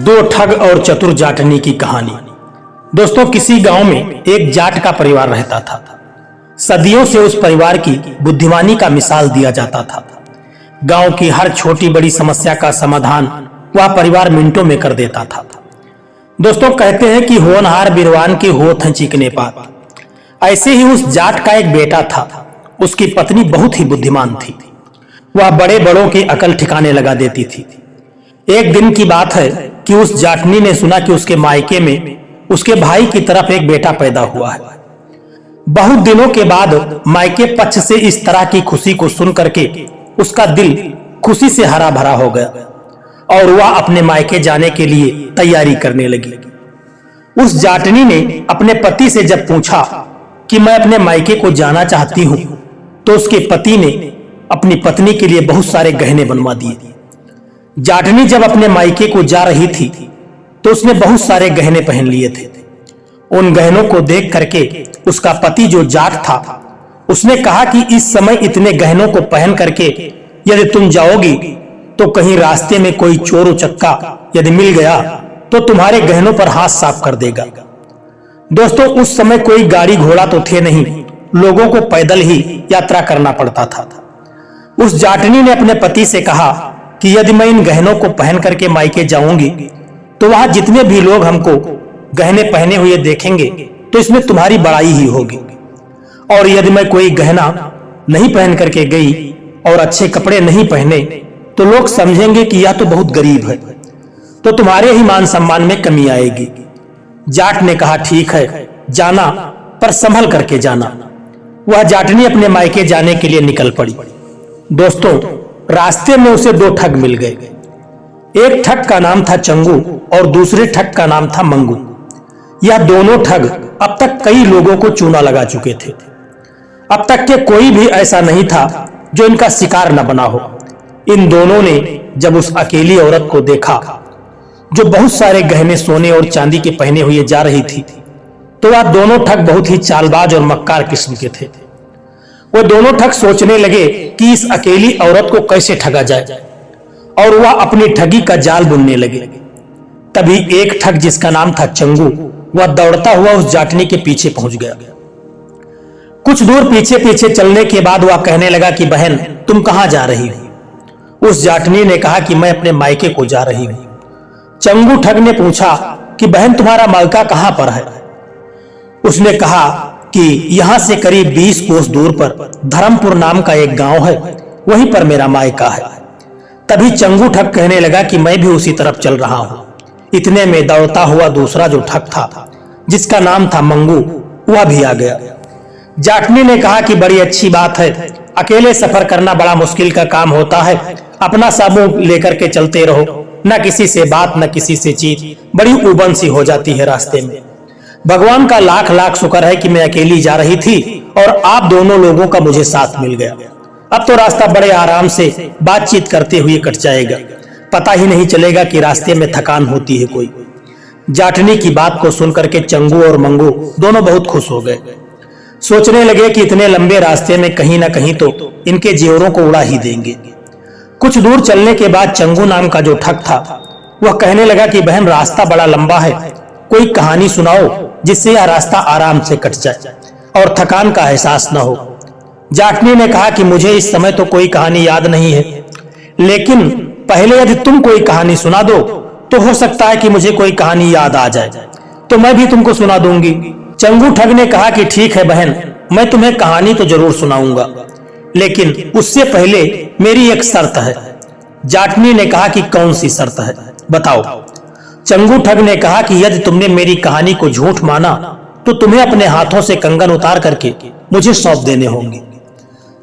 दो ठग और चतुर जाटनी की कहानी। दोस्तों, किसी गांव में एक जाट का परिवार रहता था। सदियों से उस परिवार की बुद्धिमानी का मिसाल दिया जाता था। गांव की हर छोटी बड़ी समस्या का समाधान वह परिवार मिनटों में कर देता था। दोस्तों, कहते हैं कि होनहार बिरवान के होत हैं चिकने पात। ऐसे ही उस जाट का एक बेटा था। उसकी पत्नी बहुत ही बुद्धिमान थी। वह बड़े बड़ों की अकल ठिकाने लगा देती थी। एक दिन की बात है कि उस जाटनी ने सुना कि उसके मायके में उसके भाई की तरफ एक बेटा पैदा हुआ है। बहुत दिनों के बाद मायके पक्ष से इस तरह की खुशी को सुन करके उसका दिल खुशी से हरा भरा हो गया और वह अपने मायके जाने के लिए तैयारी करने लगी। उस जाटनी ने अपने पति से जब पूछा कि मैं अपने मायके को जाना चाहती हूं, तो उसके पति ने अपनी पत्नी के लिए बहुत सारे गहने बनवा दिए। जाटनी जब अपने मायके को जा रही थी तो उसने बहुत सारे गहने पहन लिए थे। उन गहनों को देख करके उसका पति जो जाट था, उसने कहा कि इस समय इतने गहनों को पहन करके यदि तुम जाओगी तो कहीं रास्ते में कोई चोर उचक्का यदि मिल गया तो तुम्हारे गहनों पर हाथ साफ कर देगा। दोस्तों, उस समय कोई गाड़ी घोड़ा तो थे नहीं, लोगों को पैदल ही यात्रा करना पड़ता था। उस जाटनी ने अपने पति से कहा कि यदि मैं इन गहनों को पहन करके मायके जाऊंगी तो वहां जितने भी लोग हमको गहने पहने हुए देखेंगे तो इसमें तुम्हारी बड़ाई ही होगी, और यदि मैं कोई गहना नहीं पहन करके गई और अच्छे कपड़े नहीं पहने तो लोग समझेंगे कि यह तो बहुत गरीब है, तो तुम्हारे ही मान सम्मान में कमी आएगी। जाट ने कहा, ठीक है, जाना, पर संभल करके जाना। वह जाटनी अपने मायके जाने के लिए निकल पड़ी। दोस्तों, रास्ते में उसे दो ठग मिल गए। एक ठग का नाम था चंगू और दूसरे ठग का नाम था मंगू। यह दोनों ठग अब तक कई लोगों को चूना लगा चुके थे। अब तक के कोई भी ऐसा नहीं था जो इनका शिकार न बना हो। इन दोनों ने जब उस अकेली औरत को देखा जो बहुत सारे गहने सोने और चांदी के पहने हुए जा रही थी, तो वह दोनों ठग बहुत ही चालबाज और मक्कार किस्म के थे। वो दोनों ठग सोचने लगे कि इस अकेली औरत को कैसे ठगा जाए, और वह अपनी ठगी का जाल बुनने लगे। तभी एक ठग जिसका नाम था चंगू, वह दौड़ता हुआ उस जाटनी के पीछे पहुंच गया। कुछ दूर पीछे पीछे चलने के बाद वह कहने लगा कि बहन, तुम कहां जा रही हो? उस जाटनी ने कहा कि मैं अपने मायके को जा रही हूं। चंगू ठग ने पूछा कि बहन, तुम्हारा मायका कहां पर है? उसने कहा कि यहां से करीब 20 कोस दूर पर धर्मपुर नाम का एक गांव है, वहीं पर मेरा मायका है। तभी चंगू ठग कहने लगा कि मैं भी उसी तरफ चल रहा हूं। इतने में दौड़ता हुआ दूसरा जो ठग था, जिसका नाम था मंगू, वह भी आ गया। जाटनी ने कहा कि बड़ी अच्छी बात है, अकेले सफर करना बड़ा मुश्किल का काम होता है। अपना समूह लेकर के चलते रहो, न किसी से बात न किसी से चीत, बड़ी उबन सी हो जाती है रास्ते में। भगवान का लाख लाख शुक्र है कि मैं अकेली जा रही थी और आप दोनों लोगों का मुझे साथ मिल गया। अब तो रास्ता बड़े आराम से बातचीत करते हुए कट जाएगा, पता ही नहीं चलेगा कि रास्ते में थकान होती है कोई। जाटनी की बात को सुनकर के चंगू और मंगू दोनों बहुत खुश हो गए। सोचने लगे कि इतने लंबे रास्ते में कहीं ना कहीं तो इनके जेवरों को उड़ा ही देंगे। कुछ दूर चलने के बाद चंगू नाम का जो ठग था, वह कहने लगा कि बहन, रास्ता बड़ा लंबा है, कोई कहानी सुनाओ जिससे यह रास्ता आराम से कट जाए और थकान का एहसास न हो। जाटनी ने कहा कि मुझे इस समय तो कोई कहानी याद नहीं है, लेकिन पहले यदि तुम कोई कहानी सुना दो तो हो सकता है कि मुझे कोई कहानी याद आ जाए, तो मैं भी तुमको सुना दूंगी। चंगू ठग ने कहा कि ठीक है बहन, मैं तुम्हें कहानी तो जरूर सुनाऊंगा, लेकिन उससे पहले मेरी एक शर्त है। जाटनी ने कहा कि कौन सी शर्त है, बताओ। चंगू ठग ने कहा कि यदि तुमने मेरी कहानी को झूठ माना तो तुम्हें अपने हाथों से कंगन उतार करके मुझे सौंप देने होंगे।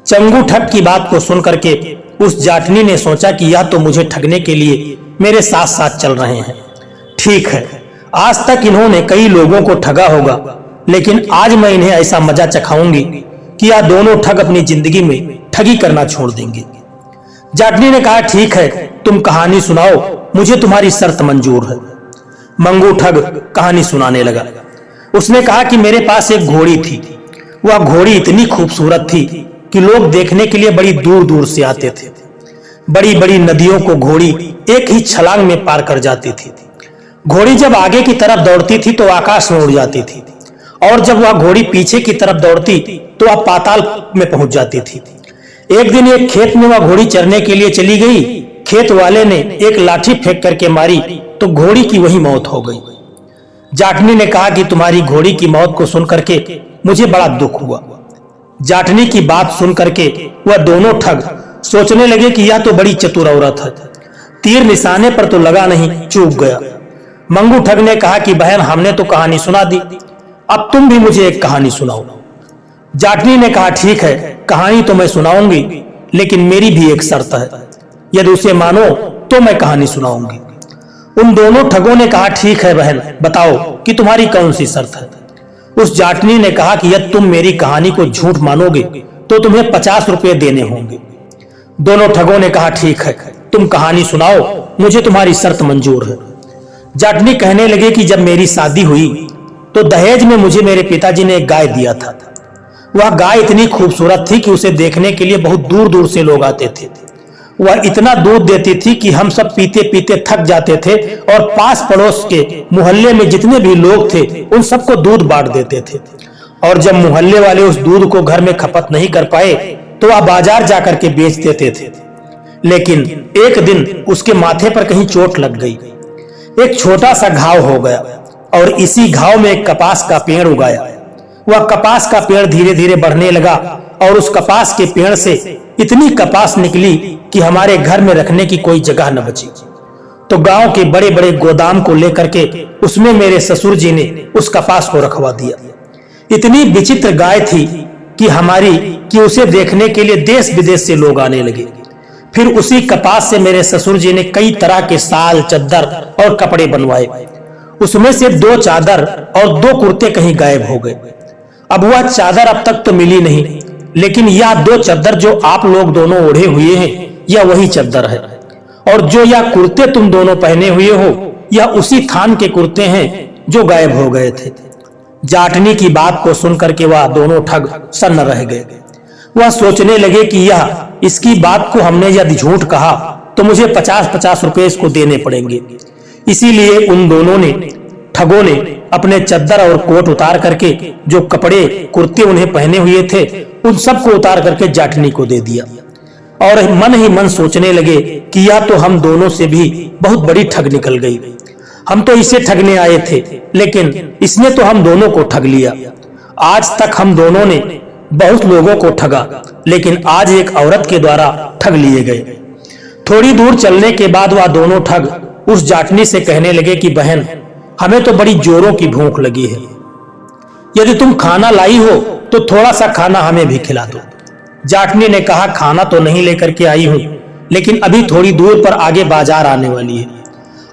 चंगू ठग की बात को सुन करके उस जाटनी ने सोचा कि यह तो मुझे ठगने के लिए मेरे साथ साथ चल रहे हैं। ठीक है, आज तक इन्होंने कई लोगों को ठगा होगा, लेकिन आज मैं इन्हें ऐसा मजा चखाऊंगी कि यह दोनों ठग अपनी जिंदगी में ठगी करना छोड़ देंगे। जाटनी ने कहा, ठीक है, तुम कहानी सुनाओ, मुझे तुम्हारी शर्त मंजूर है। मंगू ठग कहानी सुनाने लगा। उसने कहा कि मेरे पास एक घोड़ी थी। वह घोड़ी इतनी खूबसूरत थी कि लोग देखने के लिए बड़ी दूर दूर से आते थे। बड़ी बड़ी नदियों को घोड़ी एक ही छलांग में पार कर जाती थी। घोड़ी जब आगे की तरफ दौड़ती थी तो आकाश में उड़ जाती थी, और जब वह घोड़ी पीछे की तरफ दौड़ती तो वह पाताल में पहुंच जाती थी। एक दिन एक खेत में वह घोड़ी चरने के लिए चली गई। खेत वाले ने एक लाठी फेंक करके मारी तो घोड़ी की वही मौत हो गई। जाटनी ने कहा कि तुम्हारी घोड़ी की मौत को सुन करके मुझे बड़ा दुख हुआ। जाटनी की बात सुन करके वह दोनों ठग सोचने लगे कि यह तो बड़ी चतुर औरत है, तीर निशाने पर तो लगा नहीं, चूक गया। मंगू ठग ने कहा कि बहन, हमने तो कहानी सुना दी, अब तुम भी मुझे एक कहानी सुनाओ। जाटनी ने कहा ठीक है, कहानी तो मैं सुनाऊंगी, लेकिन मेरी भी एक शर्त है, यदि उसे मानो तो मैं कहानी सुनाऊंगी। उन दोनों ठगों ने कहा ठीक है बहन, बताओ कि तुम्हारी कौन सी शर्त है। उस जाटनी ने कहा कि यदि तुम मेरी कहानी को झूठ मानोगे तो तुम्हें 50 रुपये देने होंगे। दोनों ठगों ने कहा ठीक है, तुम कहानी सुनाओ, मुझे तुम्हारी शर्त मंजूर है। जाटनी कहने लगे कि जब मेरी शादी हुई तो दहेज में मुझे मेरे पिताजी ने एक गाय दिया था। वह गाय इतनी खूबसूरत थी कि उसे देखने के लिए बहुत दूर दूर से लोग आते थे। वह इतना दूध देती थी कि हम सब पीते पीते थक जाते थे और पास पड़ोस के मोहल्ले में जितने भी लोग थे उन सबको दूध बांट देते थे। और जब मोहल्ले वाले उस दूध को घर में खपत नहीं कर पाए तो वह बाजार जाकर के बेच देते थे। लेकिन एक दिन उसके माथे पर कहीं चोट लग गई, एक छोटा सा घाव हो गया और इसी घाव में एक कपास का पेड़ उगाया। वह कपास का पेड़ धीरे धीरे बढ़ने लगा और उस कपास के पेड़ से इतनी कपास निकली कि हमारे घर में रखने की कोई जगह न बची। तो गांव के बड़े बड़े गोदाम को लेकर के उसमें मेरे ससुर जी ने उस कपास को रखवा दिया। इतनी विचित्र गाय थी कि उसे देखने के लिए देश विदेश से लोग आने लगे। फिर उसी कपास से मेरे ससुर जी ने कई तरह के साल, चद्दर और कपड़े बनवाए। उसमें से 2 चादर और 2 कुर्ते कहीं गायब हो गए। अब वह चादर अब तक तो मिली नहीं, लेकिन यह 2 चद्दर जो आप लोग दोनों ओढ़े हुए हैं यह वही चद्दर है, और जो यह कुर्ते तुम दोनों पहने हुए हो यह उसी थान के कुर्ते हैं जो गायब हो गए थे। जाटनी की बात को सुनकर के वह दोनों ठग सन्न रह गए। वह सोचने लगे कि इसकी बात को हमने यदि झूठ कहा तो मुझे 50-50 रुपए इसको देने पड़ेंगे। इसीलिए उन दोनों ने ठगों ने अपने चद्दर और कोट उतार करके जो कपड़े कुर्ते उन्हें पहने हुए थे उन सबको उतार करके जाटनी को दे दिया, और मन ही मन सोचने लगे कि यह तो हम दोनों से भी बहुत बड़ी ठग निकल गई। हम तो इसे ठगने आए थे, लेकिन इसने तो हम दोनों को ठग लिया। आज तक हम दोनों ने बहुत लोगों को ठगा, लेकिन आज एक औरत के द्वारा ठग लिए गए। थोड़ी दूर चलने के बाद वह दोनों ठग उस जाटनी से कहने लगे कि बहन, हमें तो बड़ी जोरों की भूख लगी है, यदि तुम खाना लाई हो तो थोड़ा सा खाना हमें भी खिला दो। जाटनी ने कहा खाना तो नहीं लेकर के आई हूं, लेकिन अभी थोड़ी दूर पर आगे बाजार आने वाली है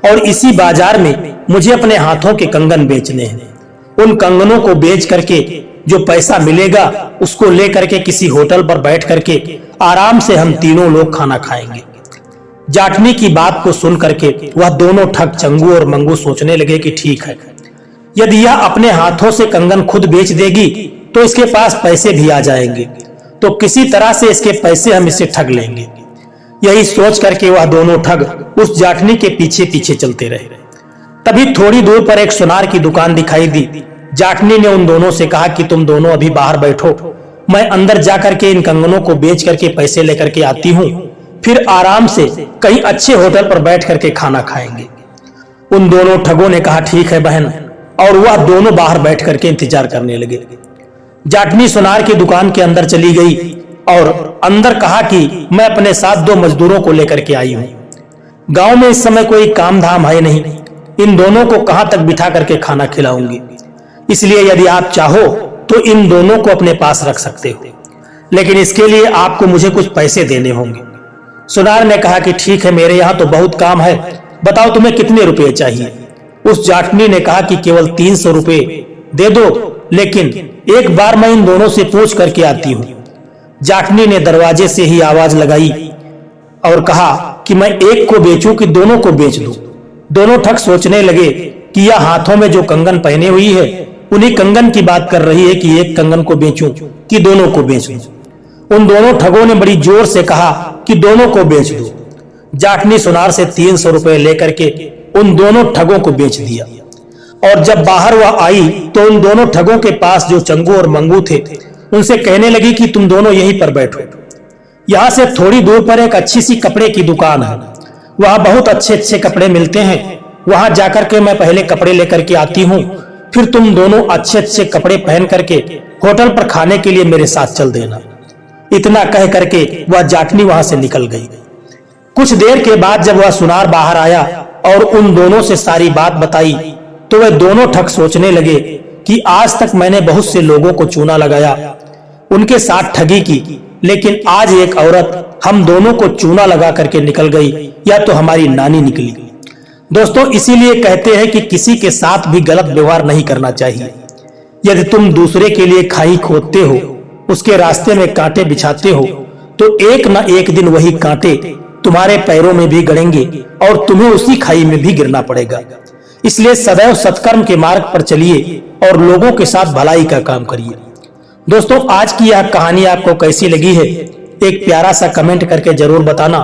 और इसी बाजार में मुझे अपने हाथों के कंगन बेचने हैं। उन कंगनों को बेच करके जो पैसा मिलेगा उसको लेकर के किसी होटल पर बैठ करके आराम से हम तीनों लोग खाना खाएंगे। जाटनी की बात को सुन करके वह दोनों ठग चंगू और मंगू सोचने लगे कि ठीक है, यदि यह अपने हाथों से कंगन खुद बेच देगी तो इसके पास पैसे भी आ जाएंगे, तो किसी तरह से इसके पैसे हम इसे ठग लेंगे। यही सोच करके वह दोनों ठग उस जाटनी के पीछे पीछे चलते रहे। तभी थोड़ी दूर पर एक सुनार की दुकान दिखाई दी। जाटनी ने उन दोनों से कहा कि तुम दोनों अभी बाहर बैठो, मैं अंदर जाकर के इन कंगनों को बेच करके पैसे लेकर के आती हूँ, फिर आराम से कहीं अच्छे होटल पर बैठ करके खाना खाएंगे। उन दोनों ठगों ने कहा ठीक है बहन, और वह दोनों बाहर बैठ करके इंतजार करने लगे। जाटनी सुनार की दुकान के अंदर चली गई और अंदर कहा कि मैं अपने साथ 2 मजदूरों को लेकर के आई हूँ। गांव में इस समय कोई काम धाम है नहीं, इन दोनों को कहां तक बिठा करके खाना खिलाऊंगी, इसलिए यदि आप चाहो तो इन दोनों को अपने पास रख सकते हो, लेकिन इसके लिए आपको मुझे कुछ पैसे देने होंगे। सुनार ने कहा कि ठीक है, मेरे यहाँ तो बहुत काम है, बताओ तुम्हें कितने रुपए चाहिए। उस जाटनी ने कहा कि केवल 300 रुपए दे दो, लेकिन एक बार मैं इन दोनों से पूछ करके आती हूँ। जाटनी ने दरवाजे से ही आवाज लगाई और कहा कि मैं एक को बेचूं कि दोनों को बेच दूं। दोनों ठग सोचने लगे कि यह हाथों में जो कंगन पहने हुई है उन्हीं कंगन की बात कर रही है कि एक कंगन को बेचूं कि दोनों को बेच दूं। उन दोनों ठगों ने बड़ी जोर से कहा कि दोनों को बेच दो। जाटनी सुनार से 300 रुपए लेकर के उन दोनों ठगों को बेच दिया। और जब बाहर वह आई तो उन दोनों ठगों के पास जो चंगू और मंगू थे उनसे कहने लगी कि तुम दोनों यहीं पर बैठो, यहां से थोड़ी दूर पर एक अच्छी सी कपड़े की दुकान है, वहां बहुत अच्छे अच्छे कपड़े मिलते हैं, वहां जाकर के मैं पहले कपड़े लेकर के आती हूँ, फिर तुम दोनों अच्छे अच्छे कपड़े पहन करके होटल पर खाने के लिए मेरे साथ चल देना। इतना कह करके वह जाटनी वहां से निकल गई। कुछ देर के बाद जब वह सुनार बाहर आया और उन दोनों से सारी बात बताई तो वे दोनों ठग सोचने लगे कि आज तक मैंने बहुत से लोगों को चूना लगाया, उनके साथ ठगी की, लेकिन आज एक औरत हम दोनों को चूना लगा करके निकल गई, या तो हमारी नानी निकली। दोस्तों, इसीलिए कहते हैं कि किसी के साथ भी गलत व्यवहार नहीं करना चाहिए। यदि तुम दूसरे के लिए खाई खोदते हो, उसके रास्ते में कांटे बिछाते हो, तो एक न एक दिन वही कांटे तुम्हारे पैरों में भी गड़ेंगे और तुम्हें उसी खाई में भी गिरना पड़ेगा। इसलिए सदैव सत्कर्म के मार्ग पर चलिए और लोगों के साथ भलाई का काम करिए। दोस्तों, आज की यह कहानी आपको कैसी लगी है, एक प्यारा सा कमेंट करके जरूर बताना।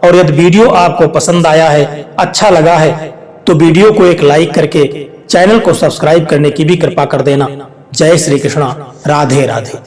और यदि वीडियो आपको पसंद आया है, अच्छा लगा है, तो वीडियो को एक लाइक करके चैनल को सब्सक्राइब करने की भी कृपा कर देना। जय श्री कृष्णा, राधे राधे।